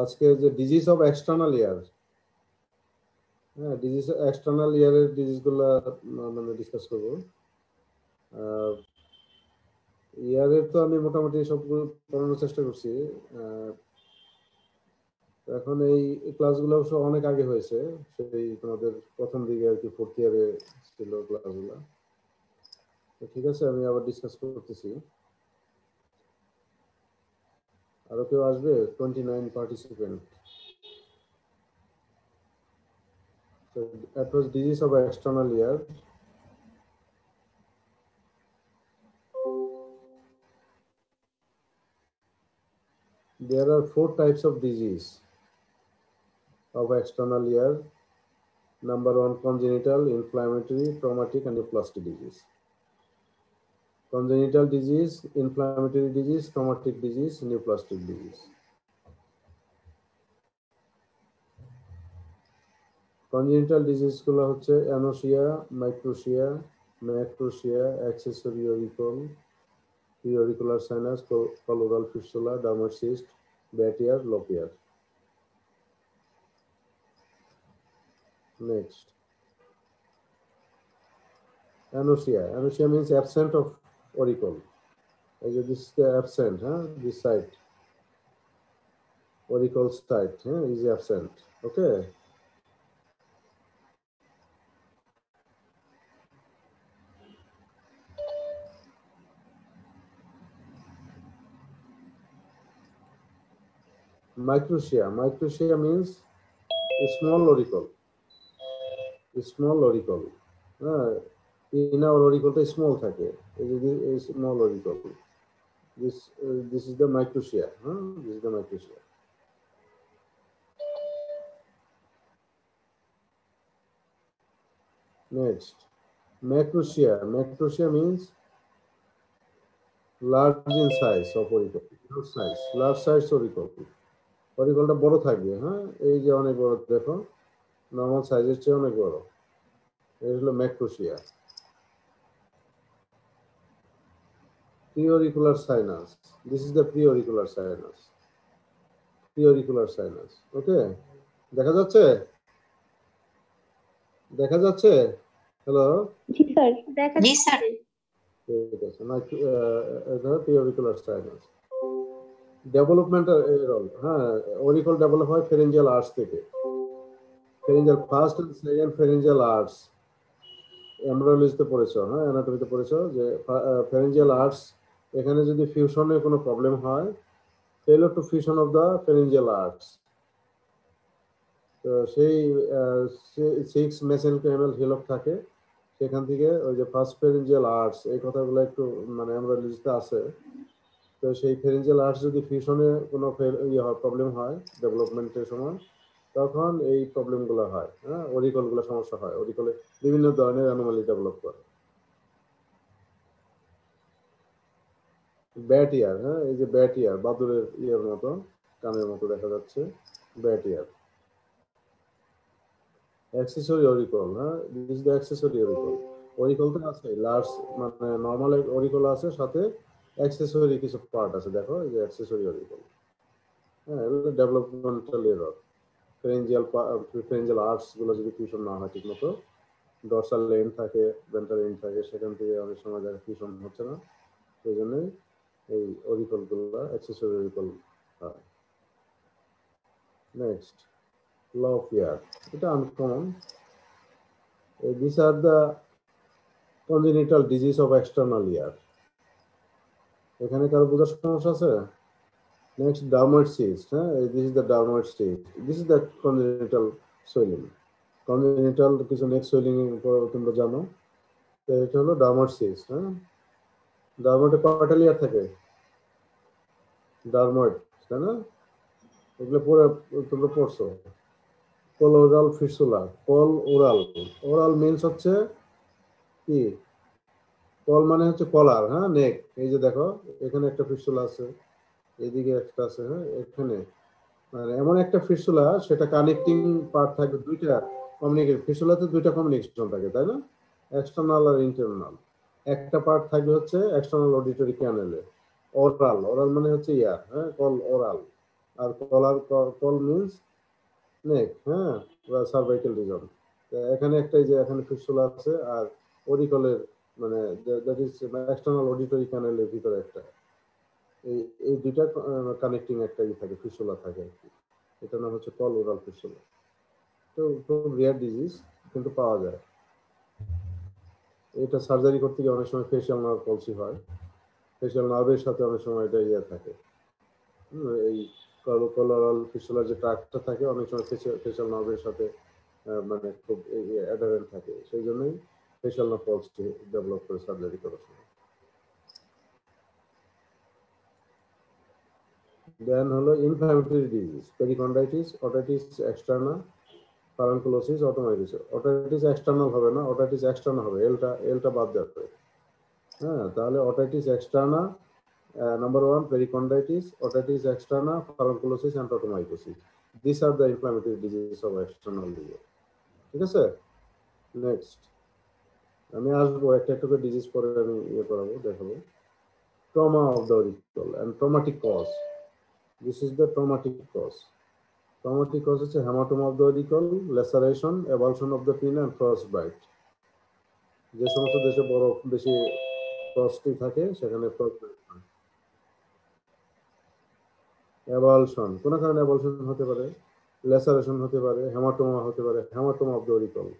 আজকে যে disease of external ইয়ার, হ্যাঁ ডিজিজ এক্সটার্নাল ইয়ারের ডিজিজগুলো মানে ডিসকাস করবো। ইয়ারের তো আমি মোটামুটি সবগুলো পড়ানোর চেষ্টা করছি। এখন এই ক্লাসগুলো অবশ্য অনেক আগে হয়েছে, সেই তোমাদের প্রথম দিকে আর কি, ফোর্থ ইয়ারে ছিল ক্লাসগুলো। ঠিক আছে, আমি আবার ডিসকাস করতেছি। আরো কেউ আসবে? 29 participant. So that was disease of external ear. There are 4 types of disease of external ear. Number 1, congenital, inflammatory, traumatic, and neoplastic disease. Congenital disease, inflammatory disease, traumatic disease, neoplastic disease. Congenital disease গুলো হচ্ছে anosmia, microtia, macrotia, accessory auricle, preauricular sinus, coloral fistula, dermal cyst, bat ear, lop ear. Next, anosmia. Anosmia means absent of auricle. As this is the absent, this side, auricle side is absent. Okay. Microtia. Microtia means a small auricle. A small auricle. In our auricle is small থাকে. Is small auricle. This is the microtia. This is the microtia. Next, macrotia. Macrotia means large in size of auricle. Large size auricle. অরিকলটা বড় থাকবে, এই যে অনেক বড়, দেখো normal সাইজের চেয়ে অনেক বড়, এই হলো macrotia. Preauricular sinus, this is the preauricular sinus. Preauricular sinus, okay. দেখা যাচ্ছে? দেখা যাচ্ছে? হ্যালো, জি স্যার, দেখা জি স্যার। ঠিক আছে, preauricular sinus. Developmental error, auricle develop হয় ফেরেঞ্জিয়াল আর্টস থেকে। Pharyngeal first and second pharyngeal arches, এমব্রায়োলজিতে পড়েছো, অ্যানাটমিতে পড়েছো যে ফেরেঞ্জিয়াল আর্টস, এখানে যদি ফিউশনের কোনো প্রবলেম হয়, failure two fusion of the pharyngeal arts, তো সেই 6 মেসেনকাইমাল হিলক থাকে, সেখান থেকে ওই যে ফার্স্ট ফেরেঞ্জিয়াল আর্টস, এই কথাগুলো একটু মানে এমব্রায়োলজিতে আছে। তো সেই ফেরেঞ্জিয়াল আর্টস যদি ফিউশনে কোনো প্রবলেম হয় ডেভেলপমেন্টের সময়, তখন এই প্রবলেমগুলো হয়, অরিকলগুলো সমস্যা হয়, অরিকলে বিভিন্ন ধরনের অ্যানোমালি ডেভেলপ করে। ব্যাট ইয়ার, এই যে ব্যাট ইয়ার, বাদুরের ইয়ার মতো, কানের মতো দেখা যাচ্ছে, bat year. Accessory oracle, this is the accessory oracle. Oracle তো আছে, লার্জ মানে নর্মাল অরিকল আছে, সাথে অ্যাক্সেসরি কিছু পার্ট আছে, দেখো এই যে অ্যাক্সেসরি অরিকল। এগুলো ডেভেলপমেন্টাল এরর। ফেরেঞ্জিয়াল আর্টস গুলো যদি ফিউশন না হয় ঠিক মতো, ডরসাল এন্ড থাকে, ভেন্ট্রাল এন্ড থাকে, সেখান থেকে অনেক সময় দেখা ফিউশন হচ্ছে না, সেই জন্যই এই অরিকল গুলো অ্যাক্সেসরি অরিকল হয়। নেক্সট, লপ ইয়ার, এটা uncommon. These are the congenital disease of external ear. এখানে কারো বোঝার সমস্যা আছে? Next, dermoid cyst, this is the dermoid cyst. This is the congenital swelling. Congenital কিছু নেক সোয়েলিং তোমরা জানো, তো এটা হলো dermoid cyst। ডারময়েডে কয়টা লেয়ার থাকে? ডারময়েড, তাই না? এগুলো পরে তোমরা পড়ছো। Collaural fistula, col aural, aural means হচ্ছে কি? কল মানে হচ্ছে কলার, নেক। এই যে দেখো এখানে একটা ফিস্টুলা আছে, এদিকে একটা আছে, এখানে মানে এমন একটা ফিস্টুলা, সেটা কানেক্টিং পার্ট থাকবে দুইটা, কমিউনিকেট ফিস্টুলাতে দুইটা কমিউনিকেশন থাকে, তাই না? এক্সটার্নাল আর ইন্টারনাল। একটা পার্ট থাকবে হচ্ছে এক্সটার্নাল অডিটরি ক্যানেলে, ওরাল। ওরাল মানে হচ্ছে ইয়ার, কল ওরাল। আর কল মিন্স নেক, হ্যাঁ, বা সার্ভাইকাল রিজন। এখানে একটাই যে এখানে ফিস্টুলা আছে, আর অরিকলের মানে দ্যাট ইজ এক্সটার্নাল অডিটরি ক্যানেলের ভিতরে একটা এই এই দুইটা কানেক্টিং একটা থাকে, ফিস্টুলা থাকে আর কি। এটার নাম হচ্ছে কল ওরাল ফিস্টুলা। তো খুব রেয়ার ডিজিজ, কিন্তু পাওয়া যায়। এটা সার্জারি করতে গিয়ে অনেক সময় ফেশিয়াল নার্ভ পলসি হয়, ফেশিয়াল নার্ভের সাথে অনেক সময় এটা থাকে। এই কলোরাল ফিস্টুলার যে ট্রাকটা থাকে অনেক সময় ফেশিয়াল নার্ভের সাথে মানে খুব অ্যাডারেন্ট থাকে, সেই জন্যই ফেশিয়াল নার্ভ পলসি ডেভেলপ করে সার্জারি করার সময়। দেন হলো inflammatory disease, perichondritis, otitis externa, furunculosis, otomycosis. Otitis external হবে না, ওটাইটিস এক্সটার্না হবে, এলটা বাদ যাবে। হ্যাঁ, তাহলে otitis externa number 1, perichondritis, otitis externa, furunculosis and otomycosis. This are the inflammatory disease of external liver. ঠিক আছে, নেক্সট আমি আসবো একটা একটা করে ডিজিজ পরে আমি করাবো, দেখাবো। Trauma of the auricle and traumatic cause. This is the traumatic cause. Traumatic cause হচ্ছে hematoma of the auricle, laceration, avulsion of the pinna and frostbite. যে সমস্ত দেশে বরফ বেশি ফ্রস্টি থাকে সেখানে avulsion, কোন কারণে avulsion হতে পারে, laceration হতে পারে, hematoma হতে পারে, hematoma of the auricle,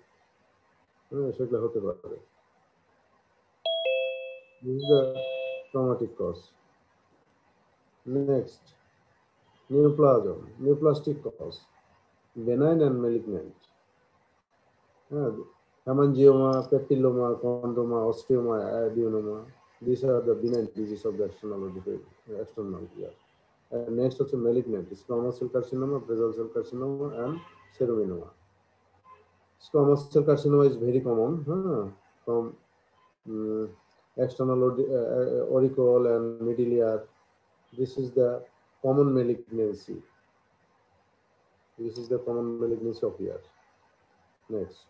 সেগুলো হতে পারে। This is the traumatic cause. Next, neoplasm, neoplastic cause, benign and malignant. Hemangioma, papilloma, chondroma, osteoma, adenoma. These are the benign diseases of the external ear. And next also malignant, squamous cell carcinoma, basal cell carcinoma, and ceruminoma. Squamous cell carcinoma is very common from external auricle and middle ear. This is the common malignancy. This is the common malignancy of ear. Next.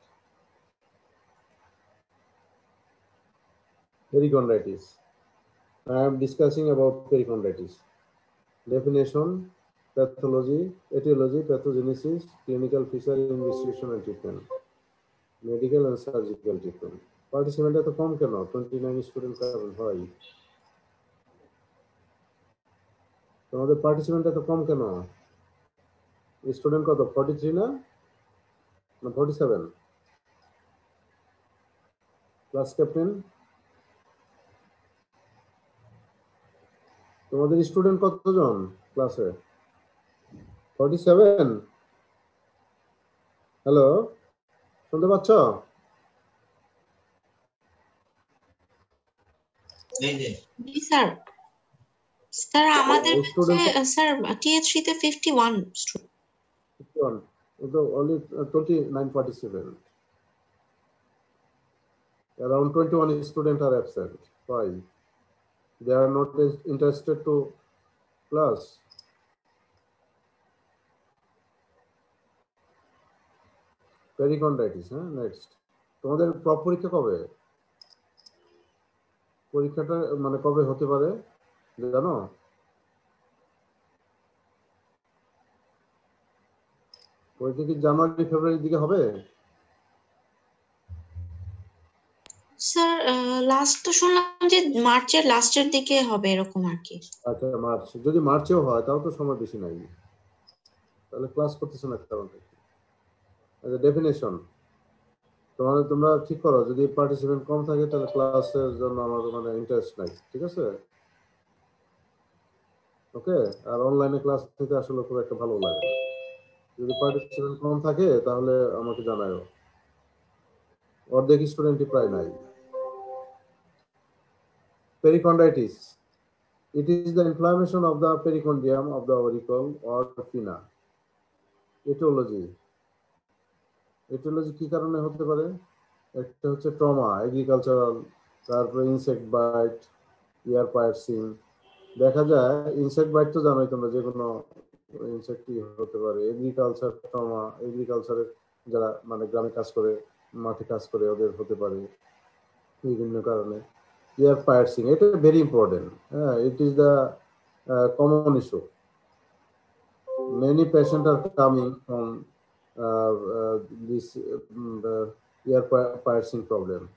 Periconditis. I am discussing about periconditis. Definition, pathology, etiology, pathogenesis, clinical feature, investigation and treatment, medical and surgical treatment. Participant এত কম কেন? 29 student কারণ হয়। তোমাদের participant এত কম কেন? Student কত? 43 না 47? Class captain, তোমাদের স্টুডেন্ট কতজন ক্লাসে? 47? হ্যালো, শুনতে পাচ্ছ? জি স্যার। স্যার আমাদের স্যার টিএ3 তে 51 student. 51. Only 29 participants. Around 21 students are absent. Why? They are not interested to class. Periconditis, next. তোমাদের প্রপ পরীক্ষা কবে? পরীক্ষাটা মানে কবে হতে পারে জানো? পরীক্ষা কি জানুয়ারি ফেব্রুয়ারির দিকে হবে? স্যার লাস্ট তো শুনলাম যে মার্চের লাস্টের দিকে হবে এরকম আর কি। আচ্ছা, মার্চ। যদি মার্চেও হয় তাও তো সময় বেশি নাই, তাহলে ক্লাস করতেছে না কারণ। আচ্ছা, ডেফিনেশন তোমরা ঠিক করো, যদি পার্টিসিপেন্ট কম থাকে তাহলে ক্লাসের জন্য আমার মানে ইন্টারেস্ট নাই, ঠিক আছে? ওকে, আর অনলাইনে ক্লাস থেকে আসলে খুব একটা ভালো লাগে না। যদি পার্টিসিপেন্ট কম থাকে তাহলে আমাকে জানাও, অর্ধেক স্টুডেন্টই প্রায় নাই। Periconditis. It is the inflammation of the pericondium of the auricle or pinna. Etiology. Etiology কি কারণে হতে পারে? একটা হচ্ছে ট্রমা, এগ্রিকালচারাল, তারপরে ইনসেক্ট বাইট, ইয়ার পায়ার্সিং। দেখা যায় ইনসেক্ট বাইট তো জানোই তোমরা, যে কোনো ইনসেক্টই হতে পারে। এগ্রিকালচার ট্রমা, এগ্রিকালচারের যারা মানে গ্রামে কাজ করে, মাঠে কাজ করে, ওদের হতে পারে বিভিন্ন কারণে। ইয়ার পায়ার্সিং, এটা very important. It is the common issue. many patients are coming from this ear piercing problem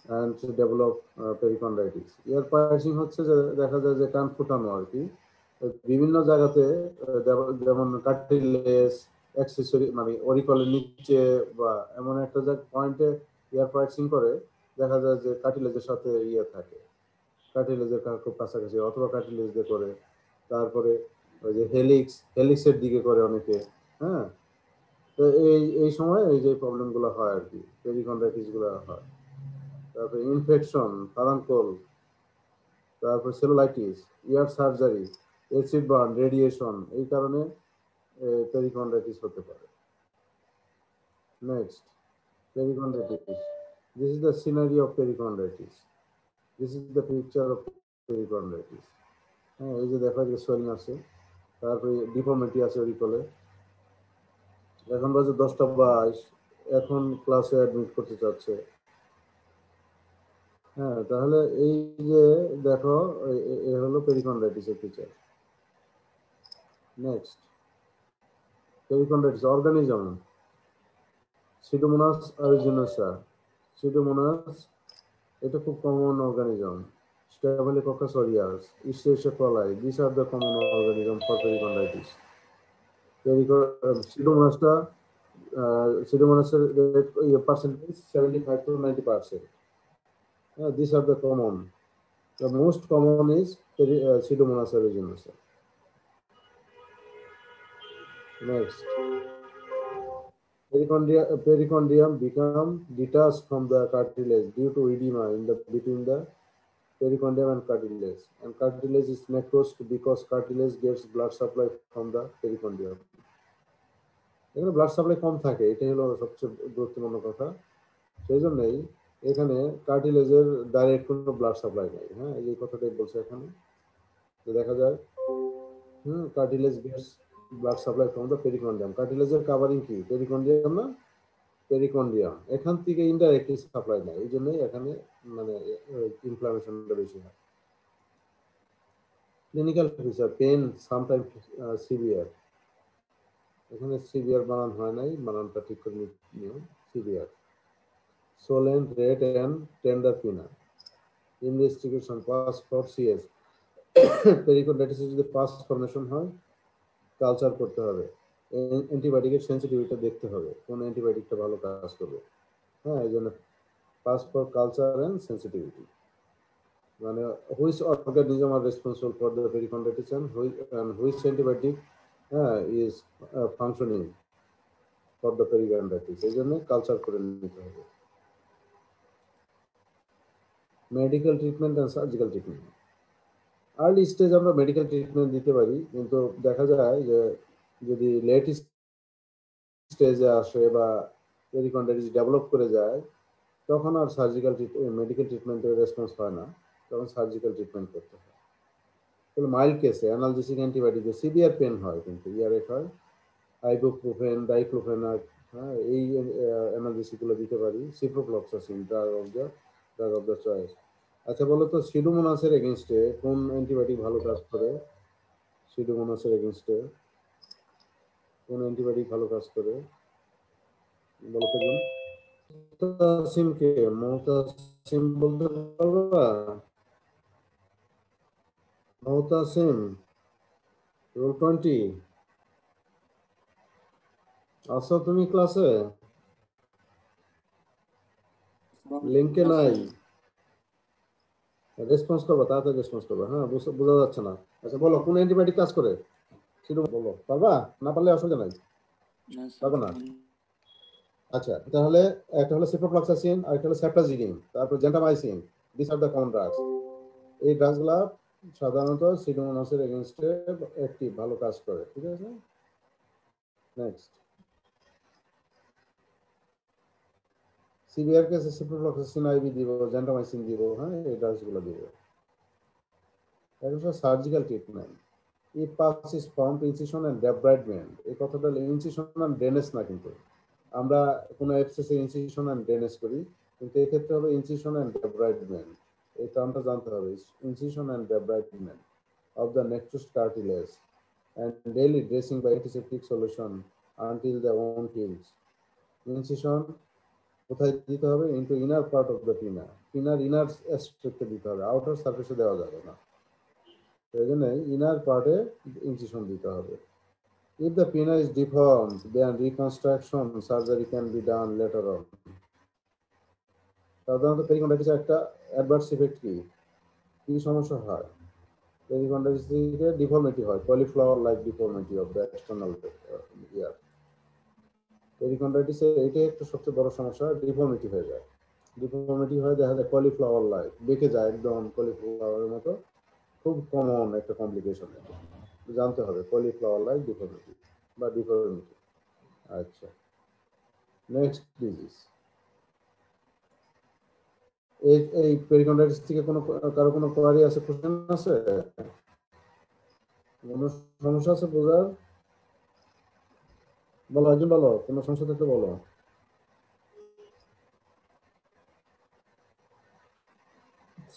and to develop pericarditis. ear piercing হচ্ছে যে দেখা যায় যে কান ফুটানো আর কি বিভিন্ন জায়গাতে যেমন কার্টিলেজ অ্যাক্সেসরি মানে অরিকলের নিচে বা এমন একটা পয়েন্টে ইয়ার পার্সিং করে দেখা যায় যে কার্টিলেজের সাথে ইয়ে থাকে কার্টিলেজের খুব কাছাকাছি অথবা কার্টিলেজ দিয়ে করে তারপরে ওই যে হেলিক্সের দিকে করে অনেকে হ্যাঁ তো এই সময় এই যে প্রবলেমগুলো হয় আর কি পেরিকন্ডাইটিস গুলো হয় তারপরে ইনফেকশন কারাঙ্কল তারপর সেলুলাইটিস ইয়ার সার্জারি অ্যাসিড বার্ন রেডিয়েশন এই কারণে পেরিকন্ডাইটিস হতে পারে next pericarditis. This is the scenario of pericarditis. This is the picture of pericarditis. হ্যাঁ এই যে দেখা যায় সোয়েলিং আছে তারপরে ডিফর্মিটি আছে অরিকলে এখন বাজে 10:22 এখন ক্লাসে অ্যাডমিট করতে চাচ্ছে হ্যাঁ তাহলে এই যে দেখো এই হলো পেরিকন্ডাইটিসের picture next perichondritis organism pseudomonas aeruginosa pseudomonas এটা খুব common organism staphylococcus aureus Escherichia coli this are the common organism for perichondritis সিডোমোনাসটা সিডোমোনাসের percentage 75 to 90%. These are the common. The most common is Pseudomonas aeruginosa. Next, pericardium become detached from the cartilage due to edema in the between the pericardium and cartilage is necrosed because cartilage gets blood supply from the pericardium. এখানে blood supply কম থাকে এটাই হলো সবচেয়ে গুরুত্বপূর্ণ কথা সেই জন্যই এখানে কার্টিলেজের ডাইরেক্ট কোনো ব্লাড সাপ্লাই নেই হ্যাঁ এই কথাটাই বলছে এখানে তো দেখা যায় cartilage gets blood supply from the perichondrium কার্টিলেজের কাভারিং কি পেরিকন্ডিয়াম না পেরিকন্ডিয়াম এখান থেকে ইনডাইরেক্টলি সাপ্লাই নেয় এই জন্যই এখানে মানে ইনফ্লামেশনটা বেশি হয় clinical feature pain sometime severe এখানে সিভিয়ার বানান হয় নাই বানানটা ঠিক করে নিও severe swollen, red and tender pinna. Investigation pass for CS. Pericarditis যদি past formation হয় কালচার করতে হবে অ্যান্টিবায়োটিকের সেন্সিটিভিটি দেখতে হবে কোন অ্যান্টিবায়োটিকটা ভালো কাজ করবে হ্যাঁ এই জন্য pus for culture and sensitivity মানে which organism are responsible for the perichondritis and which antibiotic is functioning for the perichondritis এই জন্য কালচার করে নিতে হবে medical treatment and surgical treatment early stage আমরা মেডিকেল ট্রিটমেন্ট দিতে পারি কিন্তু দেখা যায় যে যদি লেট স্টেজে আসে বা পেরিকন্ডাইটিস ডেভেলপ করে যায় তখন আর সার্জিক্যাল মেডিকেল ট্রিটমেন্টের রেসপন্স হয় না তখন সার্জিক্যাল ট্রিটমেন্ট করতে হয় তাহলে মাইল্ড কেসে অ্যানালজেসিক অ্যান্টিবায়োটিক সিভিয়ার পেন হয় কিন্তু ইয়ারেক হয় আইবুপ্রোফেন ডাইক্লোফেনাক হ্যাঁ এই অ্যানালজেসিকগুলো দিতে পারি ciprofloxacin drug of the choice আচ্ছা বলো তো সিডোমোনাসের এগেইনস্টে কোন অ্যান্টিবায়োটিক ভালো কাজ করে সিডোমোনাসের এগেইনস্টে কোন অ্যান্টিবায়োটিক ভালো কাজ করে বলো তো মুতাসিমকে মুতাসিম বলতে পারবা মুতাসিম রোল 20 আসো তুমি ক্লাসে লিংকে নাই রেসপন্স করবা তাড়াতাড়ি রেসপন্স করবা হ্যাঁ বোঝা যাচ্ছে না আচ্ছা বলো কোন অ্যান্টিবায়োটিক কাজ করে সেটা বলো পারবা না পারলে অসুবিধা নাই পারবা না আচ্ছা তাহলে একটা হলো সিপ্রোফ্লক্সাসিন আর একটা হলো সেফ্টাজিডিন তারপর gentamicin this are the common drugs এই ড্রাগসগুলো সাধারণত সিডোমোনাসের এগেইনস্টে একটি ভালো কাজ করে ঠিক আছে নেক্সট সিভিয়ার কেসে সিপ্রোফ্লক্সাসিন আইভি দিব জেন্টামাইসিন দিব হ্যাঁ এই ড্রাগসগুলো দিব এটা সার্জিক্যাল ট্রিটমেন্ট এই pus is form incision and debridement এই কথাটা ইনসিশন এন্ড ড্রেনেজ না কিন্তু আমরা কোনো এফসিসি ইনসিশন এন্ড ড্রেনেজ করি কিন্তু এই ক্ষেত্রে হবে ইনসিশন এন্ড ডেব্রাইডমেন্ট এই টার্মটা জানতে হবে incision and debridement of the necrosed cartilage and daily dressing by antiseptic solution until the wound heals. Incision কোথায় দিতে হবে? into inner part of the pinna. Pinnaর inner aspect দিতে হবে, outer surface দেওয়া যাবে না। সেই জন্য inner part-এ incision দিতে হবে। If the pinna is deformed, then reconstruction surgery can be done later on. সাধারণত পেরিকন্ডাইটিসের একটা অ্যাডভার্স ইফেক্ট কি সমস্যা হয়? পেরিকন্ডাইটিস থেকে ডিফর্মিটি হয়, cauliflower like deformity of the external ear. পেরিকন্ডাইটিসে এটাই একটা সবচেয়ে বড় সমস্যা, ডিফর্মিটি হয়ে যায়। ডিফর্মিটি হয়ে দেখা যায় কলিফ্লাওয়ার লাইক, বেঁকে যায় একদম কলিফ্লাওয়ারের মতো, খুব কমন একটা কমপ্লিকেশন। জানতে হবে কলিফ্লাওয়ার লাইক ডিফর্মিটি বা ডিফর্মিটি। আচ্ছা, নেক্সট ডিজিজ। এই পেরিকন্ডাইটিস থেকে কারো কোনো কোয়ারি আছে, কোশ্চেন আছে, কোনো সমস্যা আছে বোঝার? বলো, একজন বলো, কোনো সমস্যা থাকলে বলো।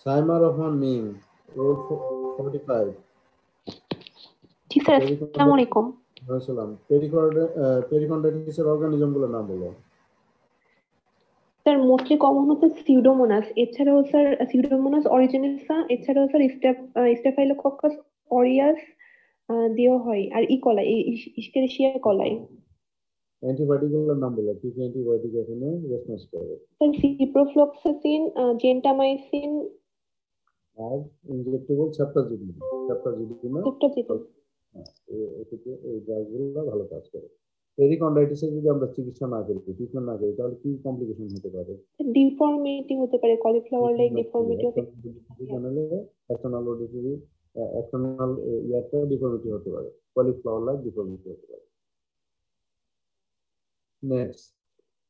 সাইমা রহমান মিম, 45। জি স্যার, আসসালামু আলাইকুম। আসসালাম। পেরিকন্ডাইটিসের অর্গানিজমগুলোর নাম বলো। স্যার মোস্টলি কমন হচ্ছে সিউডোমোনাস, এছাড়াও স্যার সিউডোমোনাস অরিজিনেসা, এছাড়াও স্যার স্টেফাইলোকক্কাস অরিয়াস দেওয়া হয়, আর ইকোলাই, ইস্টেরিশিয়া কোলাই। অ্যান্টিবায়োটিকগুলোর নাম বলো, কি কি অ্যান্টিবায়োটিক এখানে রেসপন্স করে? স্যার সিপ্রোফ্লক্সাসিন, জেন্টামাইসিন আর ইনজেক্টেবল সেপ্টাজিডিন। এই ড্রাগগুলো ভালো কাজ করে। পেরিকন্ডাইটিসের যদি আমরা চিকিৎসা না করি, ট্রিটমেন্ট না করি, তাহলে কি কমপ্লিকেশন হতে পারে? ডিফর্মিটি হতে পারে, কলিফ্লাওয়ার লাইক ডিফর্মিটি হতে এক্সটার্নাল ইয়ারটা ডিফর্মিটি হতে পারে, কলিফ্লাওয়ার লাইক ডিফর্মিটি হতে পারে।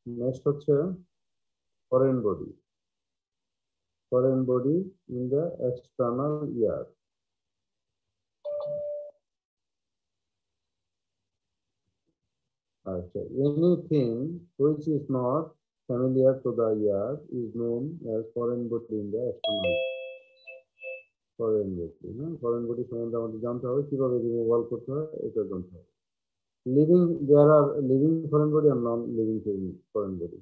নেক্সট হচ্ছে foreign body. Foreign body in the external ear. Anything which is not familiar to the ear is known as foreign body in the external ear. Foreign body, foreign body সম্বন্ধে আমাদের জানতে হবে, কিভাবে removal করতে হয় এটা জানতে হবে। There are living foreign body and non-living foreign body.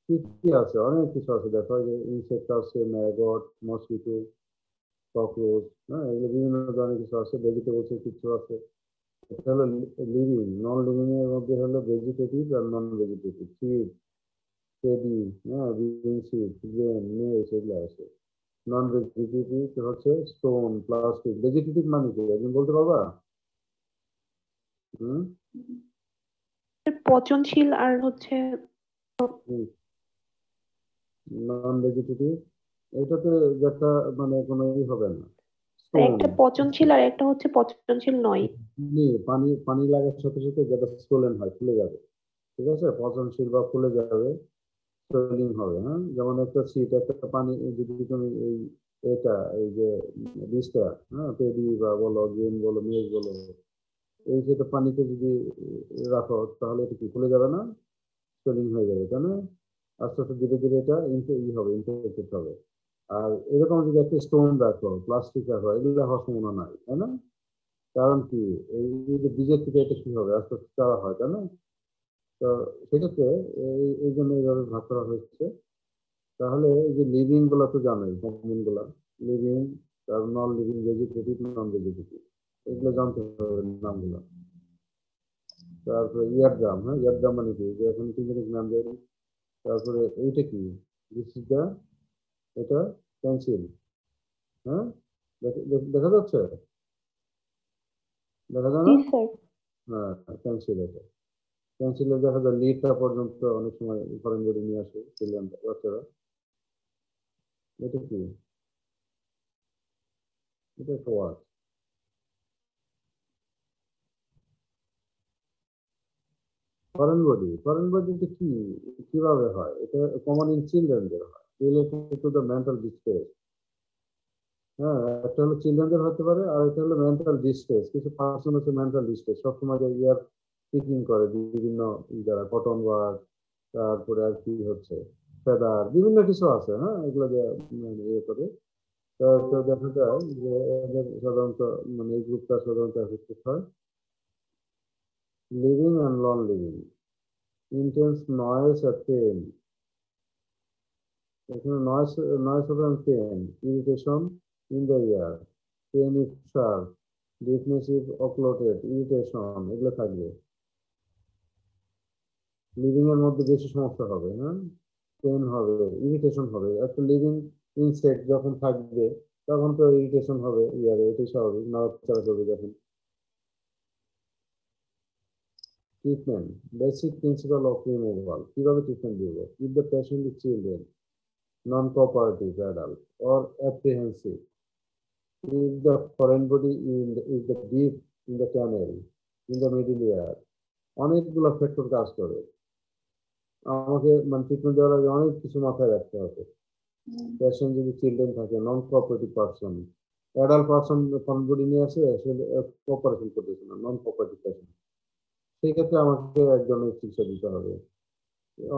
কি আছে? অনেক কিছু আছে, দেখা যায় ইনসেক্ট আছে, ম্যাগট, মসকিটো, ককরোচ, এগুলো বিভিন্ন ধরনের কিছু আছে। ভেজিটেবলসের কিছু আছে। এটা হলো লিভিং। নন লিভিং এর মধ্যে হলো ভেজিটেটিভ আর নন ভেজিটেটিভ। সিড, পেডি, বিন সিড, গ্রেন, মেজ, এগুলো আছে। নন ভেজিটেটিভ হচ্ছে স্টোন, প্লাস্টিক। ভেজিটেটিভ মানে কি একদিন বলতে পারবা? পচনশীল আর হচ্ছে নন ভেজিটেটিভ, এটাতে যেটা মানে কোনো হবে না। একটা পচনশীল আর একটা হচ্ছে পচনশীল নয়। পানি লাগার সাথে সাথে যেটা স্টোলেন হয়, ফুলে যাবে। ঠিক আছে, পচনশীল বা ফুলে যাবে, সোয়েলিং হবে। যেমন একটা সিট, একটা পানি যদি তুমি এই যে বীজটা, পেডি বা বলো, গ্রেন বলো, মেজ বলো, এই যেটা পানিতে যদি রাখো তাহলে এটা কি ফুলে যাবে না? সোয়েলিং হয়ে যাবে, তাই না? আস্তে আস্তে ধীরে ধীরে এটা ইনফেক্টেড হবে। আর এরকম যদি একটা স্টোন রাখো, প্লাস্টিক রাখো, এগুলো হওয়ার সম্ভাবনা নাই, তাই না? কারণ কি, এই যে বীজের থেকে এটা কি হবে, আস্তে আস্তে চারা হয়, তাই না? তো সেক্ষেত্রে এই জন্য এইভাবে ভাগ করা হচ্ছে। তাহলে এই যে লিভিং গুলা তো জানোই, কমন গুলা, লিভিং, তারপর নন লিভিং, ভেজিটেটিভ, নন ভেজিটেটিভ, এগুলো জানতে হবে নামগুলো। তারপরে ইয়ারড্রাম, ইয়ারড্রাম মানে কি, যে এখন তিনজনে নাম দেয়। তারপরে এইটা কি, এটা পেন্সিল, দেখা যাচ্ছে? দেখা যায় না? পেন্সিল। এটা পেন্সিলে দেখা যায় লিডটা পর্যন্ত অনেক সময় ফরেন বডি নিয়ে আসে চিলড্রেন বাচ্চারা। এটা কি? এটা একটা ওয়ার্ড। ফরেন বডিতে কিভাবে হয়? এটা কমন ইন চিলড্রেনদের হয়, related to the mental distress. একটা হলো চিলড্রেনদের হতে পারে, আর এটা হলো মেন্টাল ডিস্ট্রেস। কিছু পার্সন হচ্ছে মেন্টাল ডিস্ট্রেস, সবসময় ইয়ার পিকিং করে বিভিন্ন যারা কটন ওয়ার্ড, তারপরে আর কি হচ্ছে ফেদার, বিভিন্ন কিছু আছে, এগুলো ইয়ে করে। তো দেখা যায় যে এদের সাধারণত এই গ্রুপটা সাধারণত এফেক্টেড হয়। living and non-living, intense noise or pain. এখানে noise হবে pain, irritation in the ear, pain if sharp, deafness if occluded, irritation এগুলো থাকবে। লিভিং এর মধ্যে বেশি সমস্যা হবে, হ্যাঁ, পেন হবে, ইরিটেশন হবে। একটা লিভিং ইনসেক্ট যখন থাকবে তখন তো ইরিটেশন হবে ইয়ারে, এটাই স্বাভাবিক, নড়াচড়া করবে যখন। Treatment, basic principal of removal, কিভাবে ট্রিটমেন্ট দিব? If the patient is children, non cooperative adult or apprehensive, if the foreign body is the deep in the canal, in the middle ইয়ার, অনেকগুলো ফ্যাক্টর কাজ করে। আমাকে মানে ট্রিটমেন্ট দেওয়ার আগে অনেক কিছু মাথায় রাখতে হবে। পেশেন্ট যদি চিলড্রেন থাকে, নন cooperative person, adult person foreign body নিয়ে আসে, সে কোঅপারেশন করতেছে না, নন কোঅপারেটিভ পেশেন্ট, সেই ক্ষেত্রে আমাকে একজনের চিকিৎসা দিতে হবে।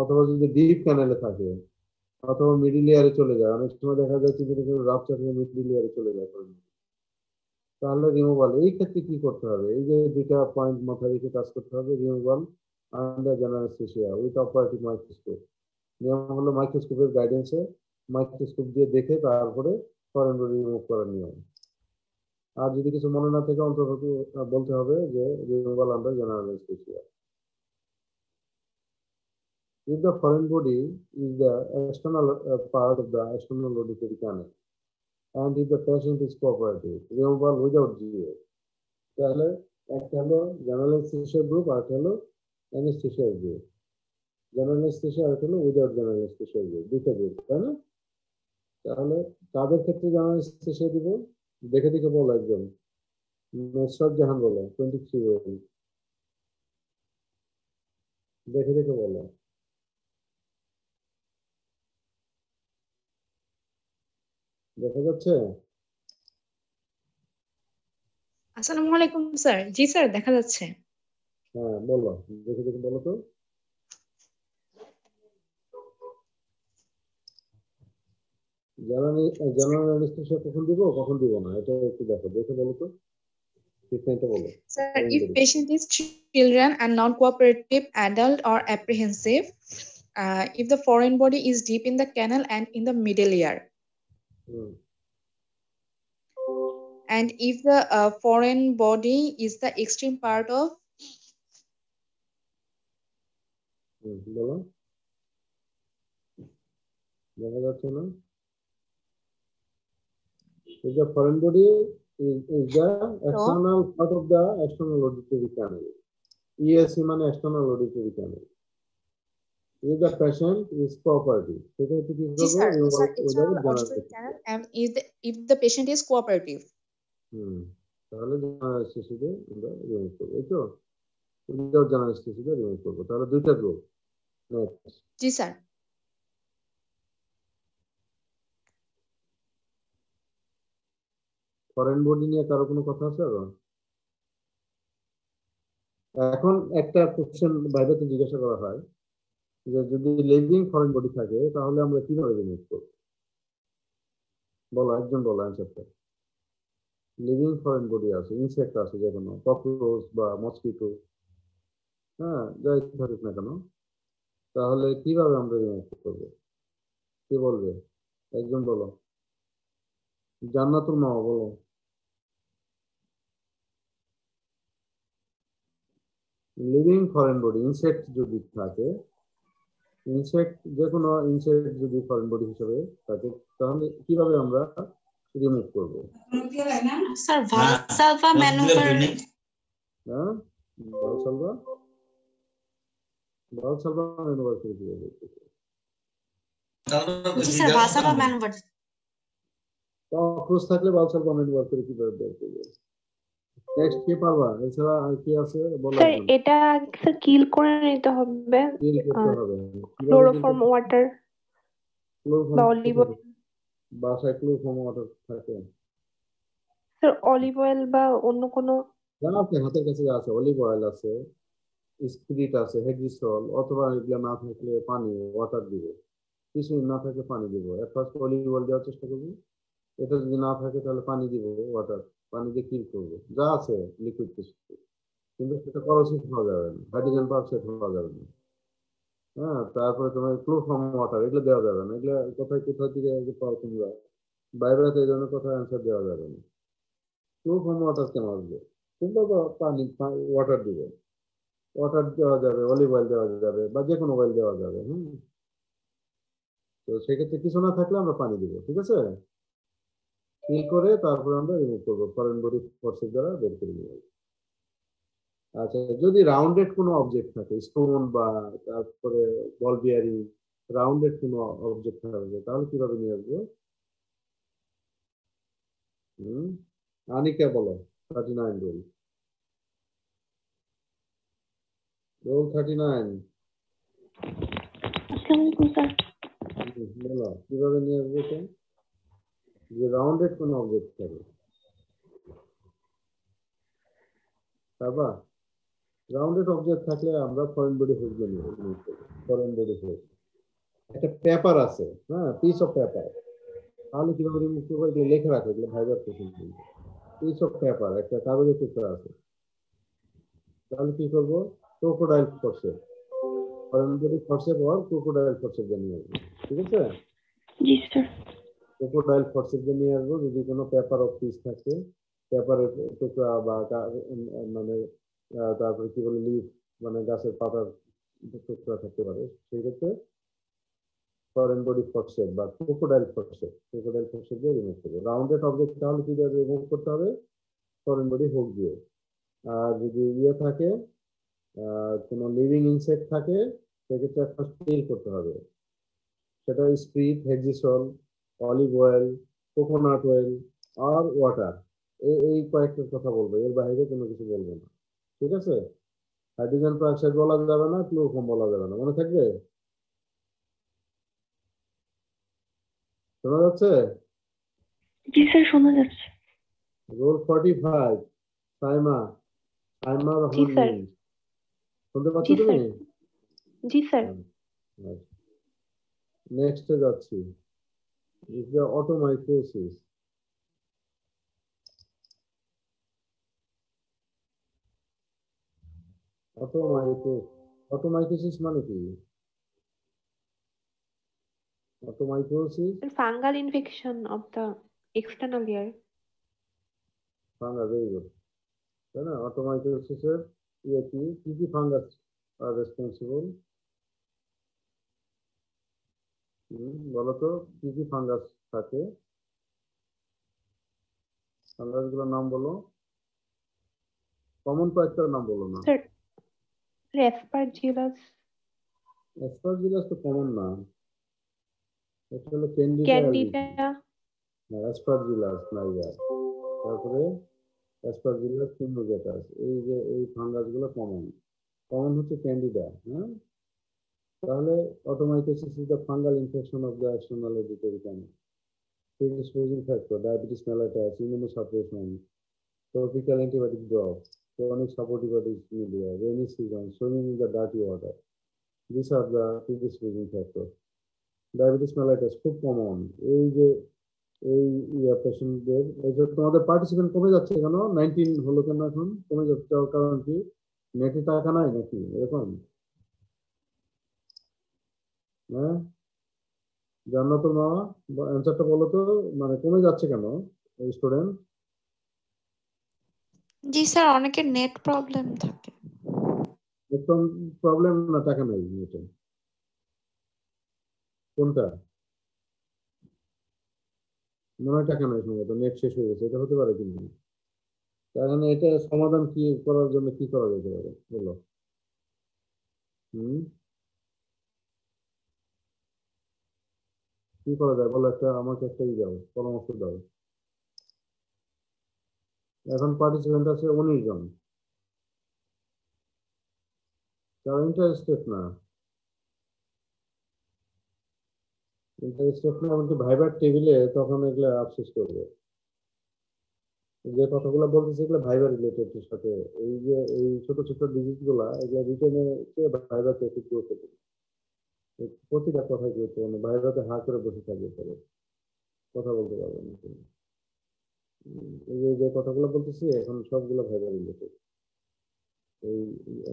অথবা যদি ডিপ ক্যানেলে থাকে অথবা মিডিল ইয়ারে চলে যায়, অনেক সময় দেখা যাচ্ছে যে রাপচার হয়ে মিডিল ইয়ারে চলে যায়, তাহলে রিমুভাল। এই ক্ষেত্রে কি করতে হবে? এই যে দুইটা পয়েন্ট মাথায় রেখে কাজ করতে হবে। Removal under general anaesthesia with operative microscope. নিয়ম হলো মাইক্রোস্কোপের গাইডেন্সে, মাইক্রোস্কোপ দিয়ে দেখে তারপরে ফরেন বডি রিমুভ করার নিয়ম। আর যদি কিছু মনে না থাকে অন্তত বলতে হবে যে removal under general anaesthesia. If the foreign body is the external part of the external auditory canal, and if the patient is cooperative, removal without GA, তাহলে একটা হলো জেনারেল অ্যানেস্থেসিয়া গ্রুপ আর একটা হলো অ্যানেস্থেসিয়া গ্রুপ। জেনারেল অ্যানেস্থেসিয়া আর একটা হলো without general anaesthesia group, দুটো group, তাই না? তাহলে কাদের ক্ষেত্রে জেনারেল অ্যানেস্থেসিয়া দিব? দেখে দেখে বলো একজন। নুসরাত জাহান বলো, 23 বলো, দেখে দেখে বলো। দেখা যাচ্ছে? আসসালামু আলাইকুম স্যার। জি স্যার, দেখা যাচ্ছে। হ্যাঁ বলো, দেখে দেখে বলো তো। জেনারেল অ্যানেস্থেসিয়া কখন দিব কখন দিব না এটা একটু দেখো, দেখে বলো তো, ট্রিটমেন্টটা বলো। Sir, if patient is children and non-cooperative, adult or apprehensive, if the foreign body is deep in the canal and in the middle ear, and if the foreign body is the extreme part of বলো, দেখা যাচ্ছে না? If the foreign body is the external part of the external auditory canal, ESC মানে external auditory canal. If the patient is cooperative, সেটা কি করব? external auditory canal, and if the patient is cooperative. তাহলে general anaesthesia আমরা remove করব, এই তো without general anaesthesia remove করব। তাহলে দুইটা গ্রুপ। জি স্যার। ফরেন বডি নিয়ে কারো কোনো কথা আছে? এখন একটা কোশ্চেন বাইরেতে জিজ্ঞাসা করা হয় যে যদি লিভিং ফরেন বডি থাকে তাহলে আমরা কিভাবে রিমুভ করব? বলো, একজন বলো অ্যান্সারটা। লিভিং ফরেন বডি আছে, ইনসেক্ট আছে, যে কোনো ককরোচ বা মসকিটো, হ্যাঁ যাই থাকুক না কেন, তাহলে কিভাবে আমরা রিমুভ করব? কি বলবে? একজন বলো। জান্নাতুল মা বলো। লিভিং ফরেন বডি ইনসেক্ট যদি থাকে, ইনসেক্ট যে কোনো ইনসেক্ট যদি ফরেন বডি হিসেবে থাকে তাহলে কিভাবে আমরা রিমুভ করব? Sir ভালসালভা manoeuvre. হ্যাঁ ভালসালভা ম্যানুভার করে দিবে। জি স্যার, ভালসালভা ম্যানুভার। ককরোচ থাকলে ভালসালভা ম্যানুভার করে কিভাবে বের করবে? নেক্সট কি পারবা? এছাড়া আর কি আছে বলো। স্যার এটা স্যার কিল করে নিতে হবে। কিল করতে হবে। ক্লোরোফর্ম ওয়াটার বা অলিভ অয়েল। বাসায় ক্লোরোফর্ম ওয়াটার থাকে? স্যার অলিভ অয়েল বা অন্য কোনো জানা আছে হাতের কাছে আছে, অলিভ অয়েল আছে, স্পিরিট আছে, হেক্সিসল, অথবা এগুলো না থাকলে পানি ওয়াটার দিব, কিছু না থাকলে পানি দিব। ফার্স্ট অলিভ অয়েল দেওয়ার চেষ্টা করবো, এটা যদি না থাকে তাহলে পানি দিব, ওয়াটার, পানি দিয়ে কিল করবো, যা আছে লিকুইড কিছু। কিন্তু সেটা করসিভ হওয়া যাবে না, হাইড্রোজেন পারঅক্সাইড হওয়া যাবে না। হ্যাঁ, তারপরে তোমার ক্লোর ফ্রম ওয়াটার, এগুলো দেওয়া যাবে না। এগুলো কোথায় কোথা থেকে পাও তোমরা? বাইরেতে এই ধরনের কথা অ্যান্সার দেওয়া যাবে না। ক্লোর ফ্রম ওয়াটার কেন আসবে? তোমরা তো পানি, ওয়াটার দিবে, ওয়াটার দেওয়া যাবে, অলিভ অয়েল দেওয়া যাবে, বা যে কোনো অয়েল দেওয়া যাবে। তো সেক্ষেত্রে কিছু না থাকলে আমরা পানি দিব, ঠিক আছে? ফিল করে তারপরে আমরা রিমুভ করবো, ফরেন বডি ফোর্সের দ্বারা বের করে নিয়ে আসবো। আচ্ছা, যদি রাউন্ডেড কোনো অবজেক্ট থাকে, স্টোন বা তারপরে বল বিয়ারিং, রাউন্ডেড কোনো অবজেক্ট থাকে, তাহলে কিভাবে নিয়ে আসবো? হুম, আনিকা বলো, 39 রোল, রোল 39। আসসালামু আলাইকুম স্যার। বলো কিভাবে নিয়ে আসবো এটা, যে রাউন্ডেড কোনো অবজেক্ট থাকে। তারপর রাউন্ডেড অবজেক্ট থাকলে আমরা ফরেন বডি হোক নিয়ে ফরেন বডি হোক, একটা পেপার আছে, হ্যাঁ, পিস অফ পেপার, তাহলে কিভাবে রিমুভ করবো? এগুলো লেখা রাখো, এগুলো ভাইবার কোশ্চেন। পিস অফ পেপার, একটা কাগজের টুকরা আছে, তাহলে কি করবো? Crocodile forcep, foreign body forcep আর ক্রোকোডাইল ফোর্সেপ দিয়ে নিয়ে আসবো, ঠিক আছে? জি স্যার। ক্রোকোডাইল ফোর্সেপ দিয়ে নিয়ে আসবো যদি কোনো পেপার অফ পিস থাকে, পেপারের টুকরা বা মানে তারপরে কি বলে লিফ, মানে গাছের পাতার টুকরা থাকতে পারে, সেই ক্ষেত্রে ফরেন বডি ফোর্সেপ বা ক্রোকোডাইল ফোর্সেপ দিয়ে রিমুভ করবো। রাউন্ডেড অবজেক্ট তাহলে কি দিয়ে রিমুভ করতে হবে? ফরেন বডি হুক দিয়ে। আর যদি ইয়ে থাকে, কোনো লিভিং ইনসেক্ট থাকে, সেক্ষেত্রে একটা স্প্রে করতে হবে, সেটা spirit, hexisol, olive oil, coconut oil আর ওয়াটার, এই কয়েকটা কথা বলবো, এর বাইরে কোনো কিছু বলবো না, ঠিক আছে? হাইড্রোজেন পেরোক্সাইড বলা যাবে না, ক্লোরোফর্ম বলা যাবে না, মনে থাকবে? শোনা যাচ্ছে? জি স্যার, শোনা যাচ্ছে। Roll 45, Saima, Saima ji Rahman sir. মিম, শুনতে পাচ্ছ জি তুমি? স্যার। জি স্যার। নেক্সটে যাচ্ছি, ইজ দ্য অটোমাইক্রোসিস। অটোমাইক্রোসিস মানে কি? Otomycosis, fungal infection of the external ear. Fungus, very good, তাই না? অটোমাইক্রোসিসের ইয়ে কি, কি কি ফাঙ্গাস আর রেসপন্সিবল? বলো তো, কি কি ফাঙ্গাস থাকে? ফাঙ্গাস গুলোর নাম বলো, কমন কয়েকটার নাম বলো না। স্যার, অ্যাসপারজিলাস, অ্যাসপারজিলাস তো কমন না, এটা হলো ক্যান্ডিডা ক্যান্ডিডা, অ্যালবিটি, না অ্যাসপারজিলাস নাইজার, তারপরে অ্যাসপারজিলাস ফিউমিগেটাস, এই যে এই ফাঙ্গাস গুলো কমন, কমন হচ্ছে ক্যান্ডিডা, হ্যাঁ? তাহলে otomycosis is the fungal infection of the external auditory canal, predisposing factor, diabetes mellitus, immunosuppression, topical antibiotic drop, chronic supportive media, rainy season, swimming in the dirty water. These are the predisposing factors. Diabetes mellitus খুব common. এই যে এই পেশেন্টদের, এই যে তোমাদের participant কমে যাচ্ছে কেন, 19 হলো কেন এখন কমে যাচ্ছে? কারণ কি, নেটে টাকা নাই নাকি এরকম? হ্যাঁ, জান্নাতুল মামা, অ্যান্সারটা বলো তো, মানে কমে যাচ্ছে কেন স্টুডেন্ট? জি স্যার, অনেকের নেট প্রবলেম থাকে। একদম প্রবলেম না, টাকা নাই নেটে? কোনটা? মনে হয় টাকা নাই, সম্ভবত নেট শেষ হয়ে গেছে, এটা হতে পারে কিন্তু। তার মানে এটা সমাধান কি করার জন্য কি করা যেতে পারে বলো? হুম, কি করা যায় বলো, একটা আমাকে একটা দাও, পরামর্শ দাও। এখন পার্টিসিপেন্ট আছে 19 জন, তারা ইন্টারেস্টেড না, ইন্টারেস্টেড না, এমনকি ভাইবার টেবিলে তখন এগুলো আফসোস করবে, যে কথাগুলো বলতেছে এগুলো ভাইবার রিলেটেড এর সাথে। এই যে এই ছোট ছোট ডিজিট গুলা, এগুলো রিটেনে ভাইবারতে একটু গুরুত্ব দেবে, প্রতিটা কথাই গুরুত্বপূর্ণ, ভাইবাতে হা করে বসে থাকবে পরে, কথা বলতে পারবে না তুমি। এই যে যে কথাগুলো বলতেছি এখন সবগুলো ভাইবার রিলেটেড। এই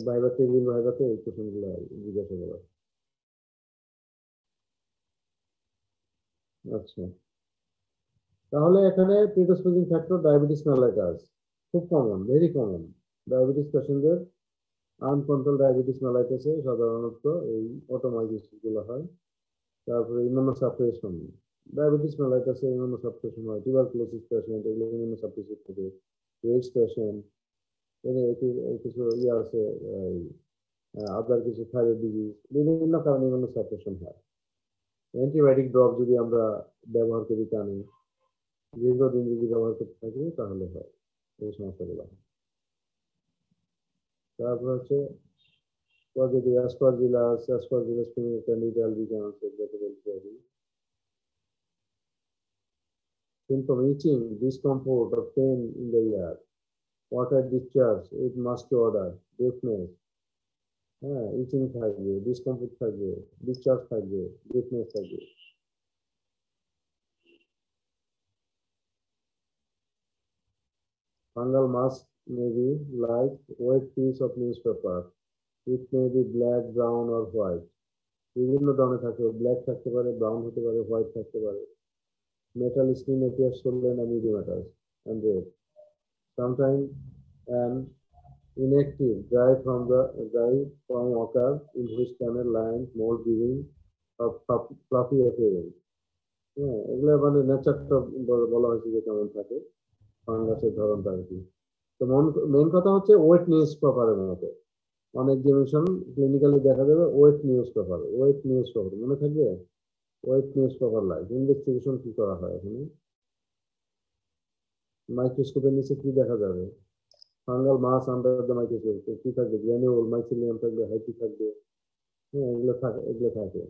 ভাইবা টেবিল ভাইবাতে এই কোশ্চেনগুলো জিজ্ঞাসা করা। আচ্ছা, তাহলে এখানে প্রিডিসপোজিং ফ্যাক্টর ডায়াবেটিস মেলাইটাস খুব কমন, ভেরি কমন। ডায়াবেটিস পেশেন্টদের আনকন্ট্রোল ডায়াবেটিস মেলাইটাসে সাধারণত এই অটোমাইজিস গুলো হয়। তারপরে ইমিউনোসাপ্রেশন, ডায়াবেটিস মেলাইটাসে ইমিউনোসাপ্রেশন হয়। টিউবারকুলোসিস পেশেন্ট, এগুলো ইমিউনোসাপ্রেসিভ থাকে। এইডস পেশেন্ট, কিছু ইয়ে আছে, আদার কিছু থাইরয়েড ডিজিজ, বিভিন্ন কারণে ইমিউনোসাপ্রেশন হয়। অ্যান্টিবায়োটিক ড্রপ যদি আমরা ব্যবহার করি কানে, দীর্ঘদিন যদি ব্যবহার করতে থাকি তাহলে হয় এই সমস্যাগুলো। তারপর হচ্ছে পজিটিভ অ্যাসপারজিলাস ক্যান্ডিডা আলবিকান্স, এগুলোকে বলতে হবে। Symptom itching, discomfort or pain in the ear, water discharge, it must order, deafness, হ্যাঁ, ইচিং থাকবে, ডিসকমফোর্ট থাকবে, ডিসচার্জ থাকবে, ডিফনেস থাকবে। Fungal mass may be like wet piece of newspaper. It may be black, brown or white. বিভিন্ন ধরনের থাকে, black থাকতে পারে, ব্রাউন হতে পারে, হোয়াইট থাকতে পারে। Metal skin appears swollen and edematous and red. Sometimes an inactive dry from occurs in which canal lines mold giving a fluffy appearance. হ্যাঁ, এগুলো মানে নেচারটা বলা হয়েছে যে কেমন থাকে, ফাঙ্গাসের ধরনটা আর কি। তো মেন কথা হচ্ছে ওয়েট নিউজ পেপারের মতো অনেক জিনিস ক্লিনিক্যালি দেখা যাবে। ওয়েট নিউজ পেপার মনে থাকবে। Wet newspaper like investigation কি করা হয় এখানে, মাইক্রোস্কোপের নিচে কি দেখা যাবে, fungal mass under the microscope কি থাকবে, গ্র্যানিউল, মাইসিলিয়াম থাকবে, হাইটি থাকবে। হ্যাঁ, এগুলো থাকে।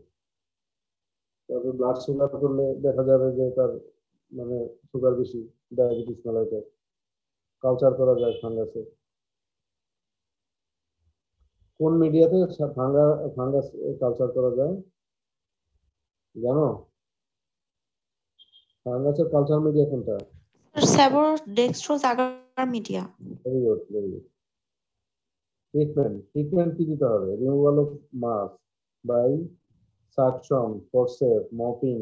তারপর ব্লাড সুগার করলে দেখা যাবে যে তার মানে সুগার বেশি, ডায়াবেটিস মেলাইটাস। কালচার করা যায় ফাঙ্গাসের। কোন মিডিয়াতে ফাঙ্গাস কালচার করা যায় জানো? ফাঙ্গাসের কালচার মিডিয়া কোনটা? Sabouraud dextrose agar media. Very good, very good. Treatment কি দিতে হবে? Removal of mass by suction, forcep, mopping.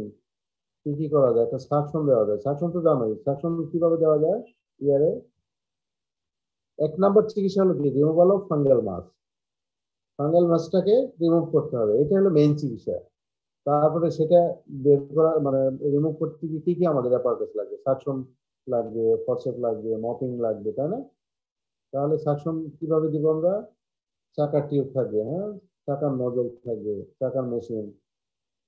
কি করা যায়? একটা সাকশন দেওয়া যায়। সাকশন তো জানোই, সাকশন কিভাবে দেওয়া যায় ইয়ারে। 1 নম্বর চিকিৎসা হলো কি, removal of fungal mass. Fungal মাসটাকে রিমুভ করতে হবে, এটা হলো মেইন চিকিৎসা। তারপরে সেটা বের করা মানে রিমুভ করতে গিয়ে কি আমাদের অ্যাপারেটাস লাগবে? সাকশন লাগবে, ফরসেপ লাগবে, মপিং লাগবে, তাই না? তাহলে সাকশন কিভাবে দিব আমরা? চাকার টিউব থাকবে, হ্যাঁ, চাকার নজল থাকবে, চাকার মেশিন,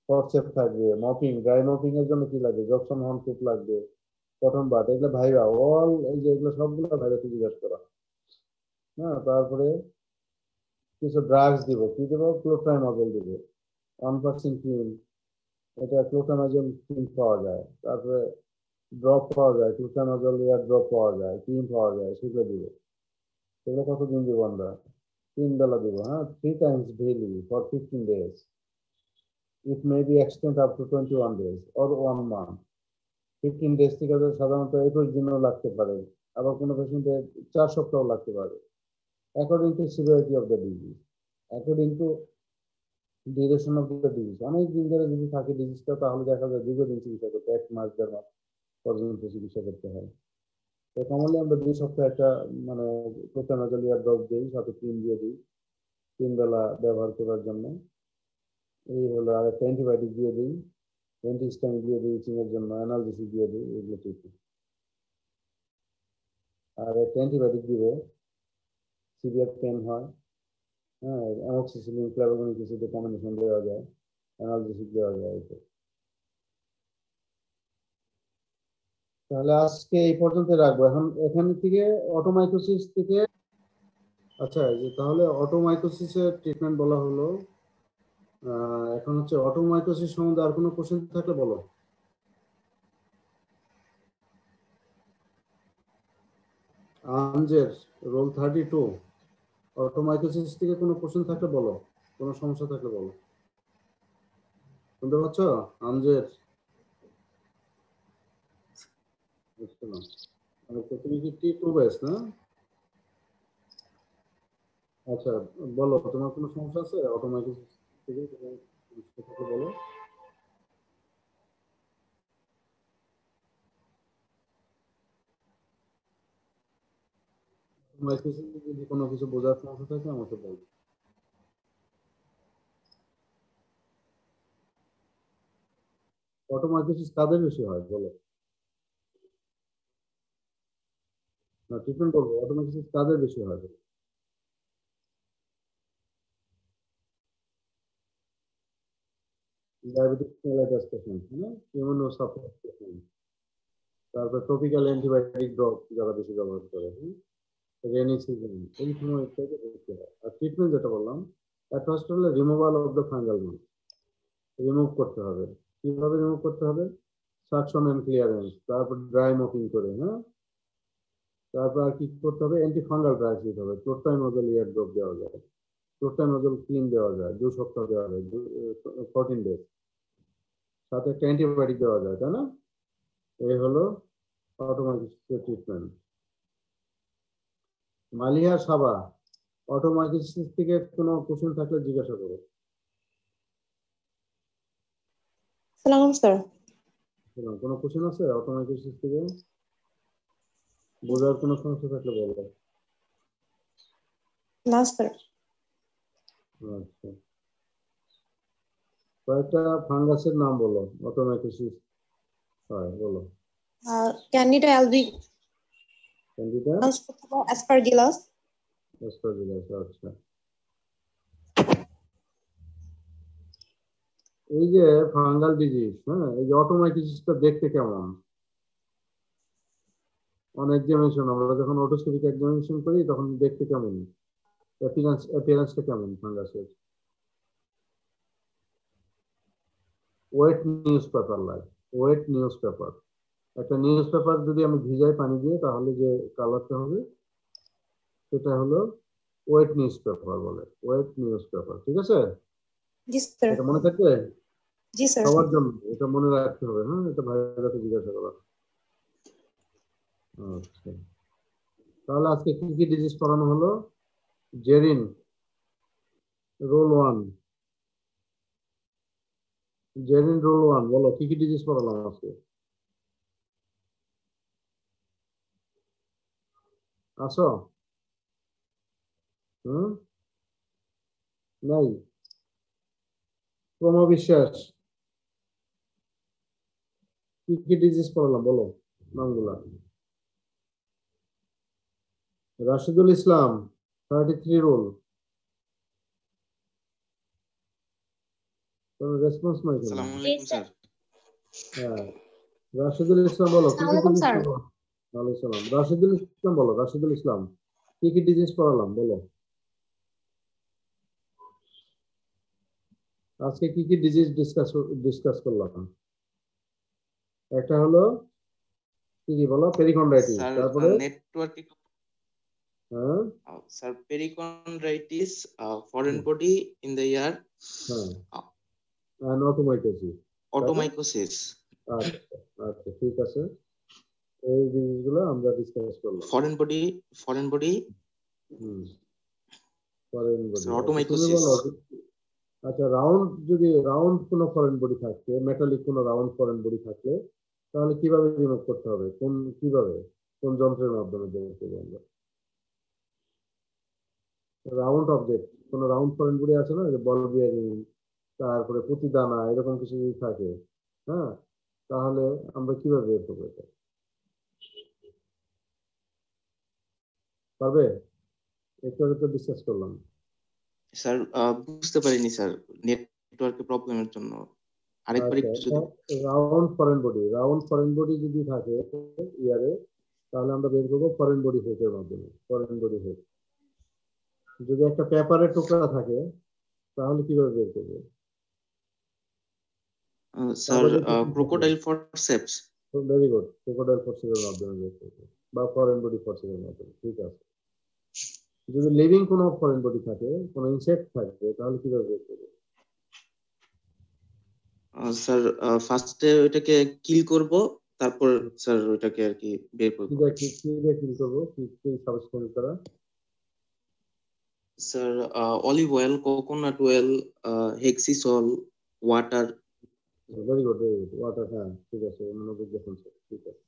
ফরসেপ থাকবে, মপিং, ড্রাই মপিং এর জন্য কি লাগবে? জকসন হর্ন টিউব লাগবে, কটন বাট, এগুলো ভাইবা অল, এই যে এগুলো সবগুলো ভাইরাতে জিজ্ঞাসা করা। হ্যাঁ, তারপরে কিছু ড্রাগস দিব, কি দেবো? ক্লোট্রাইমাজল দিব, 1% ক্রিম, এটা ক্লোট্রামাজল ক্রিম পাওয়া যায়। তারপরে ড্রপ পাওয়া যায়, ক্লোট্রামাজল ইয়ার ড্রপ পাওয়া যায়, ক্রিম পাওয়া যায়, সেগুলো দিব। সেগুলো কতদিন দিব আমরা? 3 বেলা দিব, হ্যাঁ, 3 times daily for 15 days. It may be extended up to 21 days or 1 month. 15 days থেকে সাধারণত 21 দিনও লাগতে পারে, আবার কোনো পেশেন্টের 4 সপ্তাহ লাগতে পারে, according to severity of the disease, according to duration of the disease. অনেক দিন ধরে যদি থাকে ডিজিজটা, তাহলে দেখা যায় দীর্ঘদিন চিকিৎসা করতে, 1 মাস 1.5 মাস পর্যন্ত চিকিৎসা করতে হয়। তো কমনলি আমরা 2 সপ্তাহ একটা মানে প্রোটানাজল ইয়ার ড্রপ দিই, সাথে ক্রিম দিয়ে দিই 3 বেলা ব্যবহার করার জন্য। এই হলো। আর একটা অ্যান্টিবায়োটিক দিয়ে দিই, অ্যান্টিহিস্টামিন দিয়ে দিই ইচিং এর জন্য, অ্যানালজেসিক দিয়ে দিই, এগুলো ট্রিটমেন্ট। আর একটা অ্যান্টিবায়োটিক দিব সিভিয়ার পেন হয়, হ্যাঁ, অ্যামোক্সিসিলিন, ক্লাবেগনিক অ্যাসিডের কম্বিনেশন দেওয়া যায়, অ্যানালজেসিক দেওয়া যায়। তাহলে আজকে এই পর্যন্ত রাখবো। এখন এখান থেকে অটোমাইকোসিস থেকে, আচ্ছা, তাহলে অটোমাইকোসিসের ট্রিটমেন্ট বলা হলো। এখন হচ্ছে অটোমাইকোসিস সম্বন্ধে আর কোনো কোশ্চেন থাকলে বলো। আনজের রোল 32, অটোমাইকোসিস থেকে কোনো কোশ্চেন থাকলে বলো, কোনো সমস্যা থাকলে বলো। শুনতে পাচ্ছ? আনজের তুমি কি T2 ব্যাচ না? আচ্ছা, বলো তোমার কোনো সমস্যা আছে অটোমাইকোসিস থেকে? তুমি বলো। অটোমাইকোসিস যদি কোনো কিছু বোঝার সমস্যা থাকে আমাকে বলো। অটোমাইকোসিস কাদের বেশি হয় বলো? না, ট্রিটমেন্ট বলবো, অটোমাইকোসিস কাদের বেশি হয় বলো? ডায়াবেটিক মেলাইটাস পেশেন্ট, না ইমিউনো সাপ্রেসড পেশেন্ট, তারপর টপিক্যাল অ্যান্টিবায়োটিক ড্রপ যারা বেশি ব্যবহার করে, রেনি সিজন এই সময় থেকে বেশি হয়। আর ট্রিটমেন্ট যেটা বললাম, একটা হচ্ছে হলো removal of the fungal mass, remove করতে হবে। কিভাবে রিমুভ করতে হবে? সাকশন এন্ড ক্লিয়ারেন্স, তারপর ড্রাই মপিং করে, হ্যাঁ। তারপর আর কি করতে হবে? অ্যান্টি ফাঙ্গাল ড্রাইস দিতে হবে। ক্লোট্রাইনোজল ইয়ার ড্রপ দেওয়া যায়, ক্লোট্রাইনোজল ক্রিম দেওয়া যায়, 2 সপ্তাহ দেওয়া যায়, 14 ডেজ, সাথে একটা অ্যান্টিবায়োটিক দেওয়া যায়, তাই না? এই হলো অটোমাইকোসিসের ট্রিটমেন্ট। মালিহা সাবা, অটোমাইকোসিস থেকে কোনো কোশ্চেন থাকলে জিজ্ঞাসা করো। সালাম স্যার। কোনো কোশ্চেন আছে অটোমাইকোসিস থেকে? বোঝার কোনো সমস্যা থাকলে বলো। না স্যার। আচ্ছা, কয়েকটা ফাঙ্গাসের নাম বলো অটোমাইকোসিস হয়, বলো। Candida albi, candida aspergillus. Aspergillus, আচ্ছা। এই যে ফাঙ্গাল ডিজিজ, হ্যাঁ, এই যে অটোমাইকোসিসটা দেখতে কেমন? অন এক্সামিনেশন আমরা যখন অটোস্কোপিক এক্সামিনেশন করি তখন দেখতে কেমন? অ্যাপিয়ারেন্সটা কেমন ফাঙ্গাসের? ওয়েট নিউজ পেপার লাগে, ওয়েট নিউজ পেপার। একটা নিউজ পেপার যদি আমি ভিজাই পানি দিয়ে, তাহলে যে কালারটা হবে সেটা হলো ওয়েট নিউজ পেপার বলে, ওয়েট নিউজ পেপার। ঠিক আছে, জি স্যার। এটা মনে থাকবে জি স্যার। সবার জন্য, এটা মনে রাখতে হবে। হ্যাঁ, এটা ভাইরাতে জিজ্ঞাসা করা। আচ্ছা, তাহলে আজকে কি কি ডিজিজ করানো হলো? জেরিন রোল 1, জেরিন রোল 1 বলো, কি কি ডিজিজ করালাম আজকে? আসো। হুম, নাই? ক্রমবিশ্বাস, কি কি ডিজিজ করালাম বলো নামগুলা? রাশিদুল ইসলাম 33 রোল, কোনো রেসপন্স নাই কেন? আসসালামু আলাইকুম স্যার। হ্যাঁ, রাশিদুল ইসলাম বলো কি কি ডিজিজ স্যার। করালাম? ওয়ালাইকুম সালাম। রাশিদুল ইসলাম বলো, রাশিদুল ইসলাম কি কি ডিজিজ করালাম বলো? আজকে কি কি ডিজিজ ডিসকাস করলাম? একটা হলো কি কি বলো? পেরিকন্ড্রাইটিস, স্যার তারপরে নেটওয়ার্ক, হ্যাঁ sir perichondritis, foreign body in the year, হ্যাঁ, আর অটোমাইকোসিস, অটোমাইকোসিস। আচ্ছা আচ্ছা, ঠিক আছে, এই জিনিসগুলো আমরা ডিসকাস করলাম। ফরেন বডি হুম, ফরেন বডি, তুমি অটোমাইকোসিস। বলো। আচ্ছা, যদি রাউন্ড কোনো ফরেন বডি থাকে, মেটালিক কোনো রাউন্ড ফরেন বডি থাকলে, তাহলে কিভাবে রিমুভ করতে হবে? কিভাবে, কোন যন্ত্রের মাধ্যমে রিমুভ করবো আমরা? রাউন্ড অবজেক্ট, কোনো রাউন্ড ফরেন বডি আছে না, যে বল বিয়ারিং, তারপরে প্রতিদানা, এরকম কিছু যদি থাকে, হ্যাঁ, তাহলে আমরা কিভাবে বের করবো এটা? পারবে? একটু আগে তো ডিসকাস করলাম। স্যার বুঝতে পারিনি স্যার, নেটওয়ার্কের প্রবলেমের জন্য আরেকবার একটু যদি। রাউন্ড ফরেন বডি যদি থাকে ইয়ারে, তাহলে আমরা বের করবো ফরেন বডি হোকের মাধ্যমে, ফরেন বডি হোক। যদি একটা পেপারের টুকরা থাকে, তাহলে কিভাবে বের করবো? Sir crocodile forceps. Very good, crocodile ফরসেপসের মাধ্যমে বের করবো, বা ফরেন বডি ফরসেপসের মাধ্যমে। ঠিক আছে, যদি লিভিং কোনো ফরেন বডি থাকে, কোনো ইনসেক্ট থাকে, তাহলে কিভাবে বের করবো? স্যার ফার্স্টে ওইটাকে কিল করব, তারপর স্যার ওইটাকে আর কি বের করব। কি দিয়ে কিল করবো? কি সাবস্টেন্স দ্বারা? Sir olive oil, coconut oil, Hexisol, water. Very good, very good. Water, হ্যাঁ ঠিক আছে, মনোযোগ দেখুন স্যার, ঠিক আছে।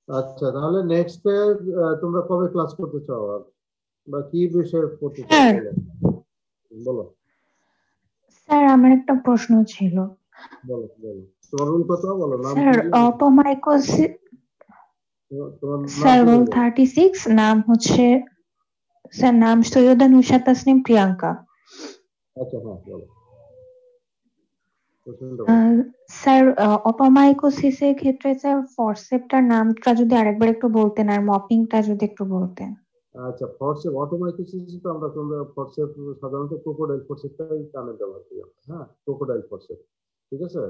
আচ্ছা, তাহলে নেক্সট তোমরা কবে ক্লাস করতে চাও আর, বা কি বিষয়ে পড়তে চাও স্যার বলো। বলো স্যার আমার একটা প্রশ্ন ছিল। বলো বলো, তোমার রুল কত বলো, নাম স্যার কি? অপমাইকোসিস, তোমার নাম স্যার কি রোল বলো? 36, নাম হচ্ছে, স্যার নাম সৈয়দা নুশাত তাসনিম প্রিয়াঙ্কা। আচ্ছা হ্যাঁ বলো, কোশ্চেনটা বলো। স্যার অপমাইকোসিসের ক্ষেত্রে স্যার ফরসেপ্টার নামটা যদি আরেকবার একটু বলতেন, আর মপিংটা যদি একটু বলতেন। আচ্ছা, ফরসেপ অটোমাইকোসিস তো তোমরা ফরসেপ সাধারণত ক্রোকোডাইল ফরসেপটাই কানে ব্যবহার করি আমরা, হ্যাঁ ক্রোকোডাইল ফরসেপ, ঠিক আছে।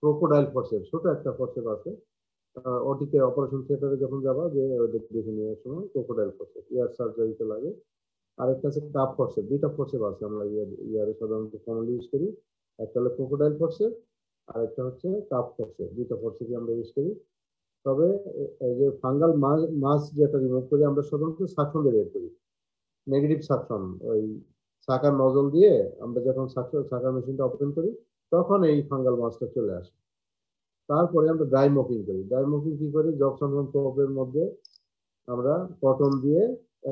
ক্রোকোডাইল ফরসেপ ছোট একটা ফরসেপ আছে, ওটিতে অপারেশন থিয়েটারে যখন যাবা যে ওদের দেখে নেওয়ার সময় ক্রোকোডাইল ফরসেপ ইয়ার সার্জারিতে লাগে। আরেকটা আছে কাপ ফরসেপ, দুইটা ফরসেপ আছে আমরা ইয়ারে সাধারণত কমনলি ইউজ করি। একটা হলো ক্রোকোডাইল ফরসেপ, আরেকটা হচ্ছে কাপ ফরসেপ, দুইটা ফরসেপই আমরা ইউজ করি। তবে এই যে ফাঙ্গাল মাস যেটা রিমুভ করি আমরা সাধারণত সাকশন দিয়ে বের করি, নেগেটিভ সাকশন, ওই সাকার নজল দিয়ে আমরা যখন সাকার মেশিনটা ওপেন করি তখন এই ফাঙ্গাল মাসটা চলে আসে। তারপরে আমরা ড্রাই মপিং করি। ড্রাই মপিং কি করি, জবসন প্রপের মধ্যে আমরা কটন দিয়ে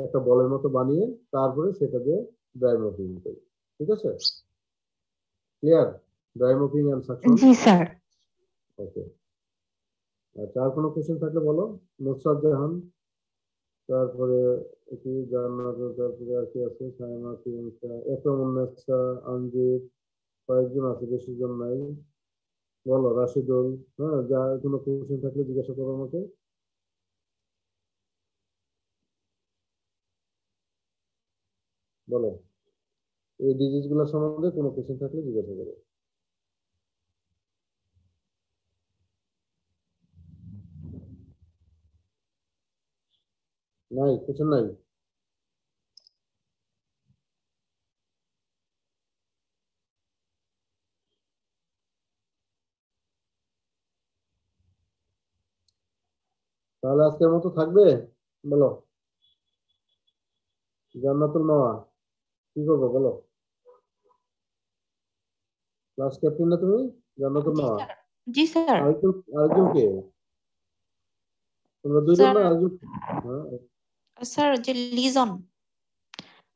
একটা বলের মতো বানিয়ে তারপরে সেটা দিয়ে ড্রাই মপিং করি, ঠিক আছে। Clear? Dry mopping and suction. জি স্যার। ওকে। আচ্ছা, আর কোনো কোশ্চেন থাকলে বলো। নুসরাত জাহান, তারপরে কি জান্নাত, তারপরে আর কি আছে, সায়মা, তিনটা, একরামুন্নেসা, আঞ্জিত, কয়েকজন আছে, বেশি জন নাই। বলো রাশিদুল, হ্যাঁ যা কোনো কোশ্চেন থাকলে জিজ্ঞাসা করো আমাকে। বলো, এই ডিজিজ গুলোর সম্বন্ধে কোনো কোশ্চেন থাকলে জিজ্ঞাসা করো। নাই কোশ্চেন নাই? তাহলে আজকের মতো থাকবে। বলো জান্নাতুল মাওয়া, কি করবো বলো? ক্লাস ক্যাপ্টেন না তুমি? জান্নাতুল জি মাওয়া, স্যার। জি স্যার। আরেকজন কে? তোমরা দুইজন স্যার, না আরেকজন? হ্যাঁ, স্যার যে লিজন।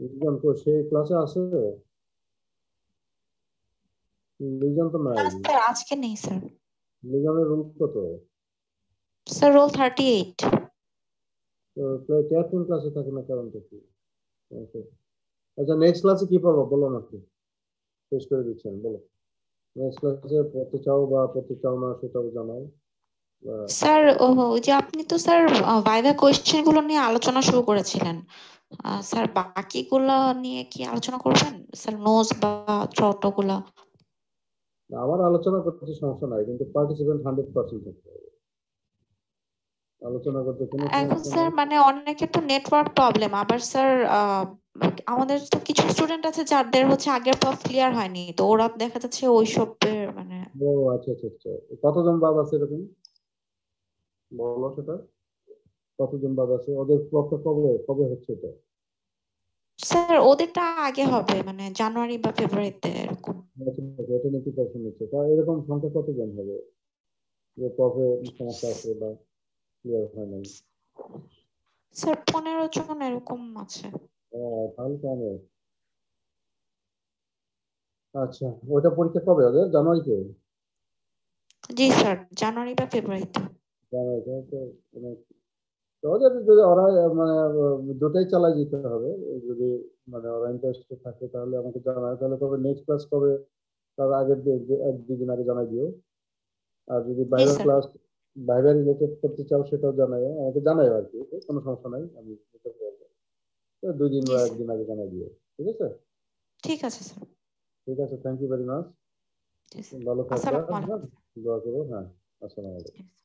লিজন তো সেই ক্লাসে আছে? লিজন তো নাই। না স্যার, আজকে নেই স্যার। লিজনের রুল কত? Sir roll 38। তো ক্যাপ্টেন ক্লাসে থাকে না, কারণটা কি? আচ্ছা, নেক্সট ক্লাসে কি পড়বো বলো আমাকে, শেষ করে দিচ্ছেন বলো। নেক্সট ক্লাসে পড়তে চাও বা পড়তে চাও না সেটাও জানাও। স্যার ওই যে আপনি তো স্যার ভাইভা কোয়েশ্চেন গুলো নিয়ে আলোচনা শুরু করেছিলেন, স্যার বাকিগুলো নিয়ে কি আলোচনা করবেন স্যার, নোজ বা ছোটগুলা? আমার আলোচনা করতে সমস্যা নাই, কিন্তু পার্টিসিপেন্ট 100% থাকতে হবে। আলোচনা করতে কোনো এখন সমস্যা স্যার নাই। মানে অনেকের তো নেটওয়ার্ক প্রবলেম, আবার স্যার আমাদের তো কিছু স্টুডেন্ট আছে যাদের হচ্ছে আগের পর ক্লিয়ার হয়নি, তো ওরা দেখা যাচ্ছে ওইসবের মানে। ও আচ্ছা আচ্ছা আচ্ছা, কতজন বাদ আছে এরকম বলো সেটা, কতজন বাদ আছে? ওদের ক্লবটা কবে কবে হচ্ছে এটা? স্যার ওদেরটা আগে হবে মানে জানুয়ারি বা ফেব্রুয়ারিতে এরকম। আচ্ছা, আচ্ছা, এটা নিয়ে প্রিপারেশন নিচ্ছে, তা এরকম সংখ্যা কতজন হবে যে ক্লবে সমস্যা আছে বা ক্লিয়ার হয় নাই? স্যার 15 জন এরকম আছে। তাহলে তো আমি, আচ্ছা ওইটা পরীক্ষা কবে ওদের, জানুয়ারিতে? জি স্যার, জানুয়ারি বা ফেব্রুয়ারিতে। জানুয়ারিতে তো মানে, তো ওদের যদি ওরা মানে দুটাই চালাই যেতে হবে। যদি মানে ওরা ইন্টারেস্টেড থাকে তাহলে আমাকে জানায়, তাহলে কবে নেক্সট ক্লাস কবে তার আগের এক দুদিন আগে জানাই দিও। আর যদি জি বাইরের স্যার। ক্লাস বাইরে রিলেটেড করতে চাও সেটাও জানাই, আমাকে জানাই আর কি, কোনো সমস্যা নাই, আমি এটা বলবো। তো 2 দিন জি বা স্যার। একদিন আগে জানাই দিও, ঠিক আছে। ঠিক আছে স্যার। ঠিক আছে, থ্যাংক ইউ ভেরি মাচ। জি স্যার। ভালো থাকবা, আসসালামু হ্যাঁ আলাইকুম। দোয়া করো, হ্যাঁ। আসসালামু আলাইকুম। জি স্যার।